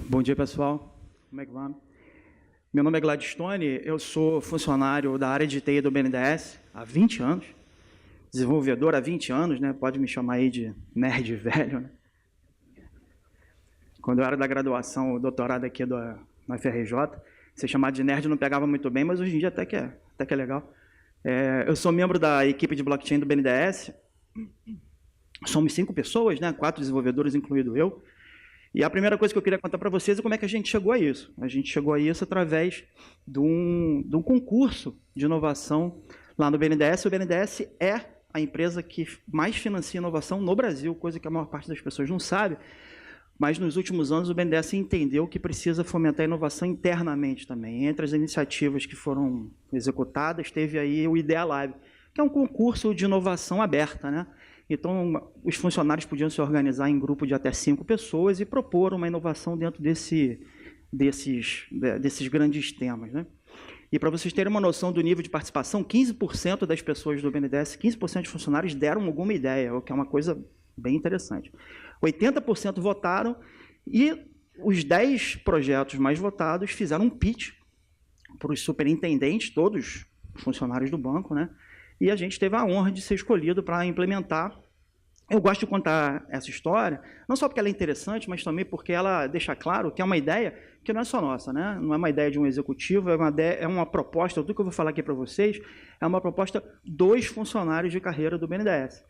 Bom dia, pessoal. Como é que vai? Meu nome é Gladstone, eu sou funcionário da área de TI do BNDES há 20 anos, desenvolvedor há 20 anos, né? Pode me chamar aí de nerd velho, né? Quando eu era da graduação, o doutorado aqui na FRJ, ser chamado de nerd não pegava muito bem, mas hoje em dia até que é legal. Eu sou membro da equipe de blockchain do BNDES, somos 5 pessoas, né? 4 desenvolvedores, incluído eu. E a primeira coisa que eu queria contar para vocês é como é que a gente chegou a isso. A gente chegou a isso através de um concurso de inovação lá no BNDES. O BNDES é a empresa que mais financia inovação no Brasil, coisa que a maior parte das pessoas não sabe. Mas nos últimos anos o BNDES entendeu que precisa fomentar a inovação internamente também. Entre as iniciativas que foram executadas, teve aí o Idea Lab, que é um concurso de inovação aberta, né? Então, os funcionários podiam se organizar em grupo de até 5 pessoas e propor uma inovação dentro desses grandes temas, né? E para vocês terem uma noção do nível de participação, 15% das pessoas do BNDES, 15% dos funcionários deram alguma ideia, o que é uma coisa bem interessante. 80% votaram e os 10 projetos mais votados fizeram um pitch para os superintendentes, todos os funcionários do banco, né? E a gente teve a honra de ser escolhido para implementar. Eu gosto de contar essa história, não só porque ela é interessante, mas também porque ela deixa claro que é uma ideia que não é só nossa, né? Não é uma ideia de um executivo, é uma proposta, tudo que eu vou falar aqui para vocês, é uma proposta dos funcionários de carreira do BNDES.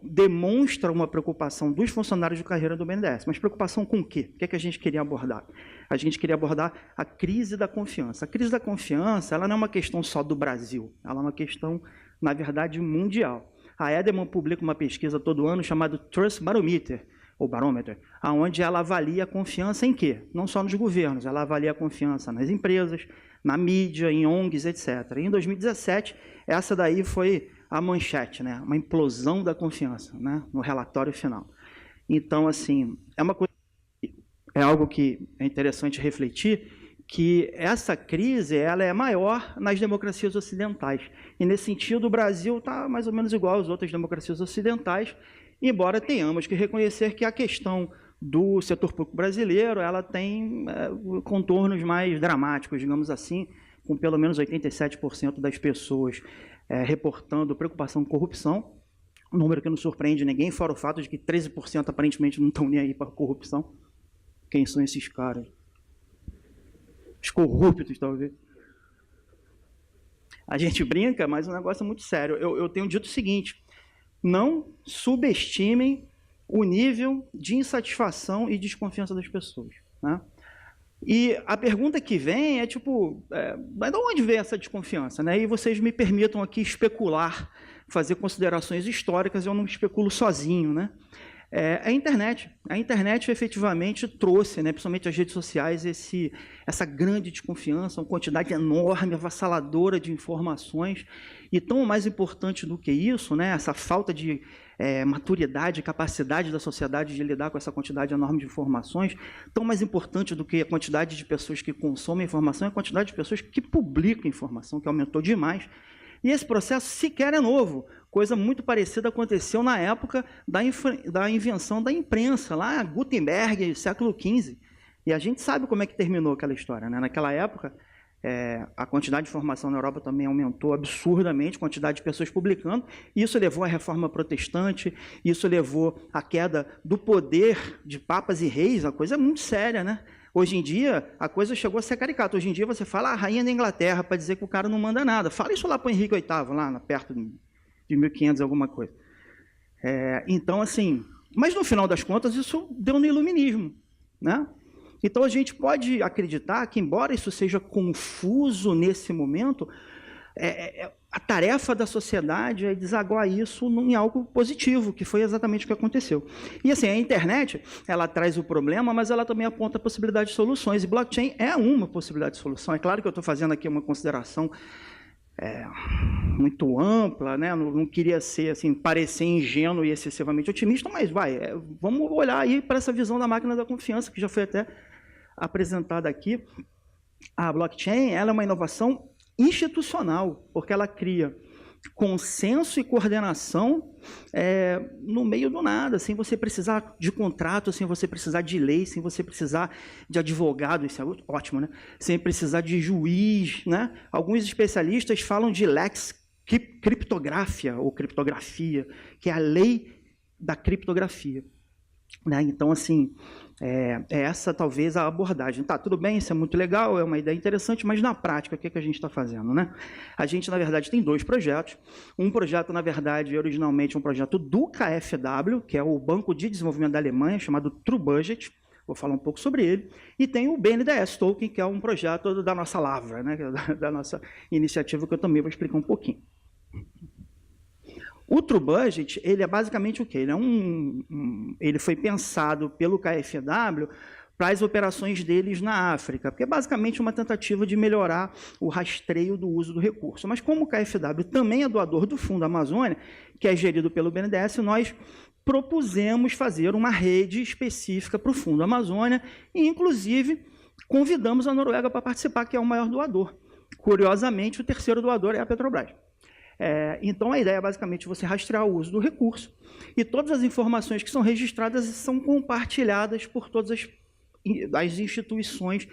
Demonstra uma preocupação dos funcionários de carreira do BNDES. Mas preocupação com o quê? O que é que a gente queria abordar? A gente queria abordar a crise da confiança. A crise da confiança, ela não é uma questão só do Brasil, ela é uma questão, na verdade, mundial. A Edelman publica uma pesquisa todo ano chamada Trust Barometer, ou Barometer, onde ela avalia a confiança em quê? Não só nos governos, ela avalia a confiança nas empresas, na mídia, em ONGs, etc. E em 2017, essa daí foi a manchete, né? Uma implosão da confiança, né? No relatório final. Então, assim, é algo que é interessante refletir, que essa crise ela é maior nas democracias ocidentais. E, nesse sentido, o Brasil está mais ou menos igual às outras democracias ocidentais, embora tenhamos que reconhecer que a questão do setor público brasileiro ela tem contornos mais dramáticos, digamos assim, com pelo menos 87% das pessoas reportando preocupação com corrupção, um número que não surpreende ninguém, fora o fato de que 13% aparentemente não estão nem aí para a corrupção. Quem são esses caras? Os corruptos, talvez. A gente brinca, mas o negócio é muito sério. Eu tenho dito o seguinte, não subestimem o nível de insatisfação e desconfiança das pessoas, né? E a pergunta que vem é, tipo, mas de onde vem essa desconfiança, né? E vocês me permitam aqui especular, fazer considerações históricas, eu não especulo sozinho, né? A internet efetivamente trouxe, né, principalmente as redes sociais, essa grande desconfiança, uma quantidade enorme, avassaladora de informações, e tão mais importante do que isso, né, essa falta de maturidade, capacidade da sociedade de lidar com essa quantidade enorme de informações, tão mais importante do que a quantidade de pessoas que consomem informação, é a quantidade de pessoas que publicam informação, que aumentou demais. E esse processo sequer é novo. Coisa muito parecida aconteceu na época da invenção da imprensa, lá Gutenberg, século XV. E a gente sabe como é que terminou aquela história, né? Naquela época, a quantidade de informação na Europa também aumentou absurdamente, a quantidade de pessoas publicando, e isso levou à reforma protestante, isso levou à queda do poder de papas e reis, a coisa é muito séria, né? Hoje em dia, a coisa chegou a ser caricata. Hoje em dia, você fala a rainha da Inglaterra para dizer que o cara não manda nada. Fala isso lá para o Henrique VIII, lá perto de 1500, alguma coisa. Então, assim, mas no final das contas, isso deu no iluminismo, né? Então, a gente pode acreditar que, embora isso seja confuso nesse momento, a tarefa da sociedade é desaguar isso em algo positivo, que foi exatamente o que aconteceu. E assim, a internet, ela traz o problema, mas ela também aponta a possibilidade de soluções, e blockchain é uma possibilidade de solução. É claro que eu estou fazendo aqui uma consideração muito ampla, né? Não queria ser, assim, parecer ingênuo e excessivamente otimista, mas vamos olhar aí para essa visão da máquina da confiança, que já foi até apresentada aqui. A blockchain ela é uma inovação institucional, porque ela cria consenso e coordenação no meio do nada, sem você precisar de contrato, sem você precisar de lei, sem você precisar de advogado, isso é ótimo, né? Sem precisar de juiz, né? Alguns especialistas falam de lex criptografia, ou criptografia, que é a lei da criptografia. Né? Então, assim, essa talvez a abordagem. Tá, tudo bem, isso é muito legal, é uma ideia interessante, mas na prática, o que a gente está fazendo? Né? A gente, na verdade, tem 2 projetos. Um projeto, na verdade, originalmente um projeto do KfW, que é o Banco de Desenvolvimento da Alemanha, chamado True Budget. Vou falar um pouco sobre ele. E tem o BNDES Token, que é um projeto da nossa Lavra, né? Da nossa iniciativa, que eu também vou explicar um pouquinho. O True Budget, ele é basicamente o quê? Ele, ele foi pensado pelo KfW para as operações deles na África, porque é basicamente uma tentativa de melhorar o rastreio do uso do recurso. Mas como o KfW também é doador do Fundo Amazônia, que é gerido pelo BNDES, nós propusemos fazer uma rede específica para o Fundo Amazônia e, inclusive, convidamos a Noruega para participar, que é o maior doador. Curiosamente, o terceiro doador é a Petrobras. Então, a ideia é basicamente você rastrear o uso do recurso e todas as informações que são registradas são compartilhadas por todas as instituições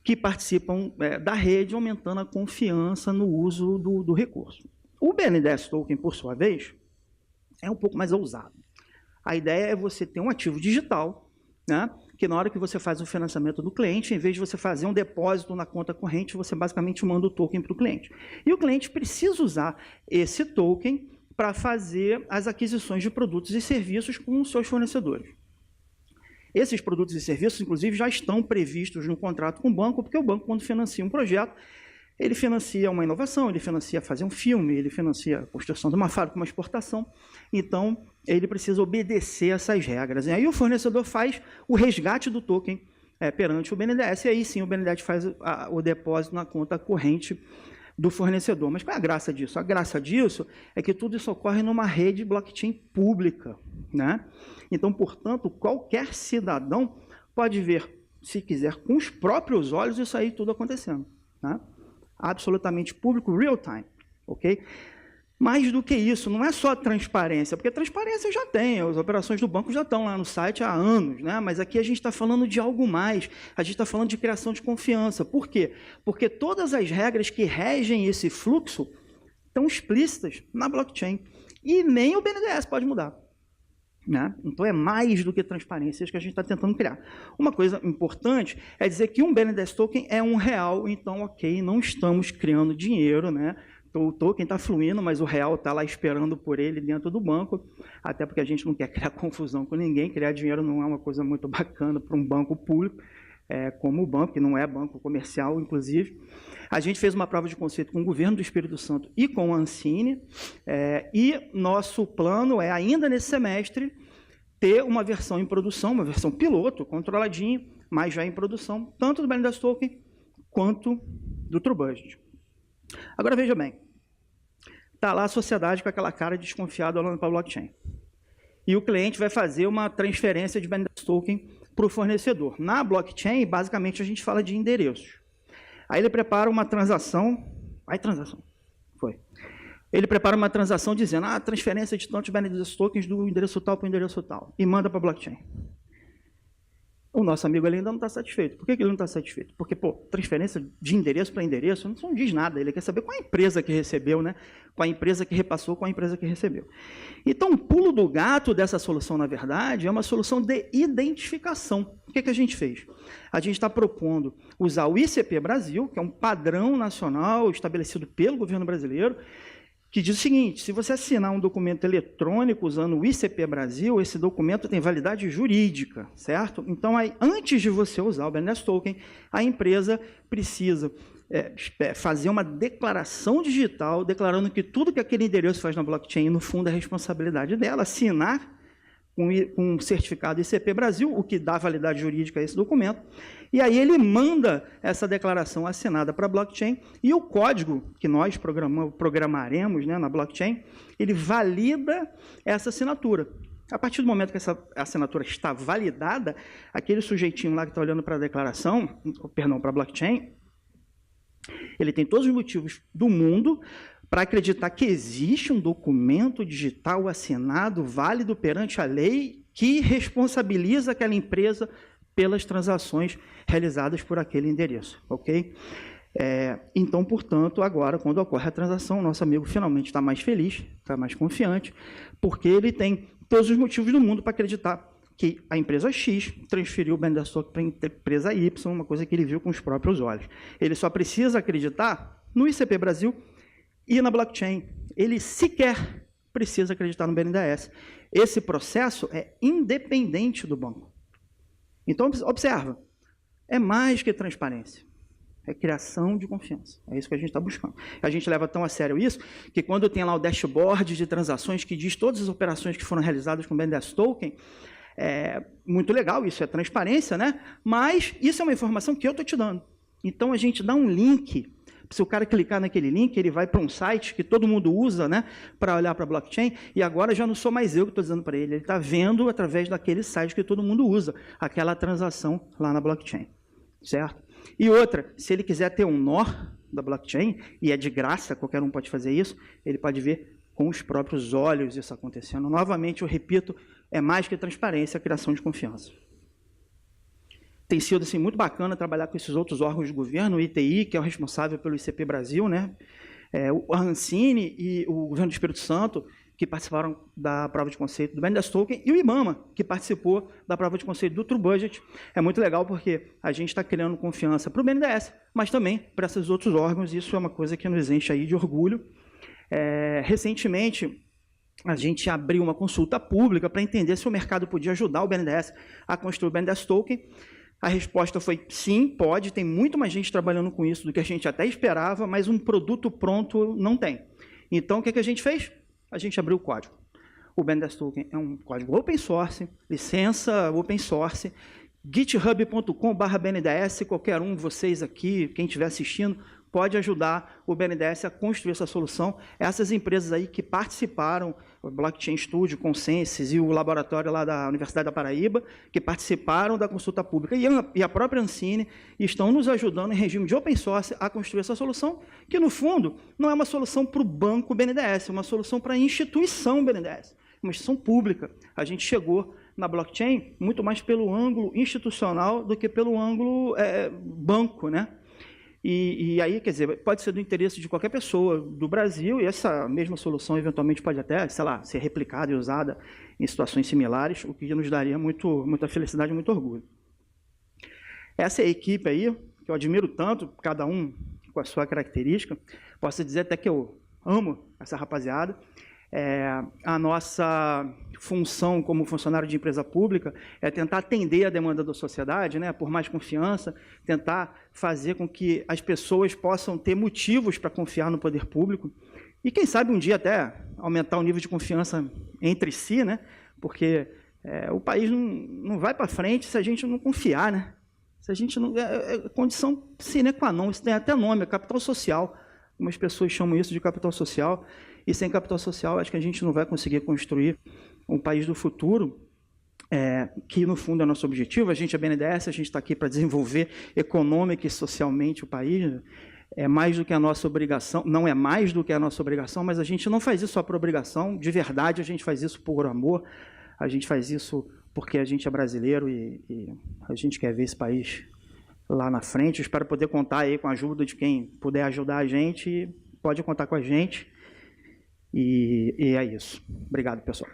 que participam da rede, aumentando a confiança no uso do recurso. O BNDES Token, por sua vez, é um pouco mais ousado. A ideia é você ter um ativo digital, né, que na hora que você faz o financiamento do cliente, em vez de você fazer um depósito na conta corrente, você basicamente manda o token para o cliente. E o cliente precisa usar esse token para fazer as aquisições de produtos e serviços com os seus fornecedores. Esses produtos e serviços, inclusive, já estão previstos no contrato com o banco, porque o banco, quando financia um projeto, ele financia uma inovação, ele financia fazer um filme, ele financia a construção de uma fábrica, uma exportação. Então, ele precisa obedecer essas regras. E aí o fornecedor faz o resgate do token perante o BNDES, e aí sim o BNDES faz o depósito na conta corrente do fornecedor. Mas qual é a graça disso? A graça disso é que tudo isso ocorre numa rede blockchain pública, né? Então, portanto, qualquer cidadão pode ver, se quiser, com os próprios olhos, isso aí tudo acontecendo, né? Absolutamente público, real time, ok? Mais do que isso, não é só transparência, porque transparência já tem, as operações do banco já estão lá no site há anos, né? Mas aqui a gente está falando de algo mais, a gente está falando de criação de confiança. Por quê? Porque todas as regras que regem esse fluxo estão explícitas na blockchain, e nem o BNDES pode mudar. Né? Então, é mais do que transparência, isso que a gente está tentando criar. Uma coisa importante é dizer que um BNDES Token é R$1, então, ok, não estamos criando dinheiro, né? O token está fluindo, mas o real está lá esperando por ele dentro do banco, até porque a gente não quer criar confusão com ninguém, criar dinheiro não é uma coisa muito bacana para um banco público, como o banco, que não é banco comercial, inclusive. A gente fez uma prova de conceito com o governo do Espírito Santo e com a Ancine, e nosso plano é, ainda nesse semestre, ter uma versão em produção, uma versão piloto, controladinho, mas já em produção, tanto do BNDES Token quanto do True Budget. Agora, veja bem, está lá a sociedade com aquela cara desconfiada olhando para a blockchain. E o cliente vai fazer uma transferência de BNDES Token para o fornecedor. Na blockchain, basicamente, a gente fala de endereços. Aí ele prepara uma transação. Vai, transação. Foi. Ele prepara uma transação dizendo, transferência de tantos BNDES Tokens do endereço tal para o endereço tal. E manda para a blockchain. O nosso amigo ali ainda não está satisfeito. Por que ele não está satisfeito? Porque, transferência de endereço para endereço não diz nada. Ele quer saber qual a empresa que recebeu, né? Qual a empresa que repassou, qual a empresa que recebeu. Então, o pulo do gato dessa solução, na verdade, é uma solução de identificação. O que a gente fez? A gente está propondo usar o ICP Brasil, que é um padrão nacional estabelecido pelo governo brasileiro, que diz o seguinte, se você assinar um documento eletrônico usando o ICP Brasil, esse documento tem validade jurídica, certo? Então, aí, antes de você usar o BNDES Token, a empresa precisa fazer uma declaração digital, declarando que tudo que aquele endereço faz na blockchain, no fundo, é responsabilidade dela, assinar com um certificado ICP Brasil, o que dá validade jurídica a esse documento, e aí ele manda essa declaração assinada para a blockchain, e o código que nós programaremos, né, na blockchain, ele valida essa assinatura. A partir do momento que essa assinatura está validada, aquele sujeitinho lá que está olhando para a declaração, perdão, para a blockchain, ele tem todos os motivos do mundo para acreditar que existe um documento digital assinado, válido perante a lei, que responsabiliza aquela empresa pelas transações realizadas por aquele endereço, ok? Então, portanto, agora, quando ocorre a transação, o nosso amigo finalmente está mais feliz, está mais confiante, porque ele tem todos os motivos do mundo para acreditar que a empresa X transferiu o BNDES Token para a empresa Y, uma coisa que ele viu com os próprios olhos. Ele só precisa acreditar no ICP Brasil e na blockchain. Ele sequer precisa acreditar no BNDES. Esse processo é independente do banco. Então, observa, é mais que transparência. É criação de confiança. É isso que a gente está buscando. A gente leva tão a sério isso, que quando tem lá o dashboard de transações que diz todas as operações que foram realizadas com o BNDES Token, é muito legal, isso é transparência, né? Mas isso é uma informação que eu estou te dando. Então, a gente dá um link. Se o cara clicar naquele link, ele vai para um site que todo mundo usa, né, para olhar para a blockchain, e agora já não sou mais eu que estou dizendo para ele, ele está vendo através daquele site que todo mundo usa, aquela transação lá na blockchain, certo? E outra, se ele quiser ter um nó da blockchain, e é de graça, qualquer um pode fazer isso, ele pode ver com os próprios olhos isso acontecendo. Novamente, eu repito, é mais que transparência, a criação de confiança. Tem sido assim, muito bacana trabalhar com esses outros órgãos de governo, o ITI, que é o responsável pelo ICP Brasil, né? O Ancine e o governo do Espírito Santo, que participaram da prova de conceito do BNDES Token, e o IBAMA, que participou da prova de conceito do True Budget. É muito legal porque a gente está criando confiança para o BNDES, mas também para esses outros órgãos, e isso é uma coisa que nos enche aí de orgulho. Recentemente, a gente abriu uma consulta pública para entender se o mercado podia ajudar o BNDES a construir o BNDES Token. A resposta foi sim, pode, tem muito mais gente trabalhando com isso do que a gente até esperava, mas um produto pronto não tem. Então, o que a gente fez? A gente abriu o código. O BNDES Token é um código open source, licença open source, github.com/BNDES, qualquer um de vocês aqui, quem estiver assistindo, pode ajudar o BNDES a construir essa solução. Essas empresas aí que participaram, o Blockchain Studio, Consensus e o laboratório lá da Universidade da Paraíba, que participaram da consulta pública, e a própria Ancine, estão nos ajudando em regime de open source a construir essa solução, que, no fundo, não é uma solução para o banco BNDES, é uma solução para a instituição BNDES, uma instituição pública. A gente chegou na blockchain muito mais pelo ângulo institucional do que pelo ângulo banco, né? E aí, quer dizer, pode ser do interesse de qualquer pessoa do Brasil, e essa mesma solução, eventualmente, pode até, sei lá, ser replicada e usada em situações similares, o que nos daria muita felicidade e muito orgulho. Essa é a equipe aí, que eu admiro tanto, cada um com a sua característica. Posso dizer até que eu amo essa rapaziada. A nossa função como funcionário de empresa pública é tentar atender a demanda da sociedade, né, por mais confiança, tentar fazer com que as pessoas possam ter motivos para confiar no poder público e, quem sabe, um dia até aumentar o nível de confiança entre si, né, porque o país não vai para frente se a gente não confiar, né? Se a gente não... É condição sine qua non, isso tem até nome, é capital social. Algumas pessoas chamam isso de capital social. E sem capital social, acho que a gente não vai conseguir construir um país do futuro, que, no fundo, é nosso objetivo. A gente é BNDES, a gente está aqui para desenvolver econômica e socialmente o país. É mais do que a nossa obrigação, não é mais do que a nossa obrigação, mas a gente não faz isso só por obrigação, de verdade, a gente faz isso por amor, a gente faz isso porque a gente é brasileiro e a gente quer ver esse país lá na frente. Eu espero poder contar aí com a ajuda de quem puder ajudar a gente, pode contar com a gente. E é isso. Obrigado, pessoal.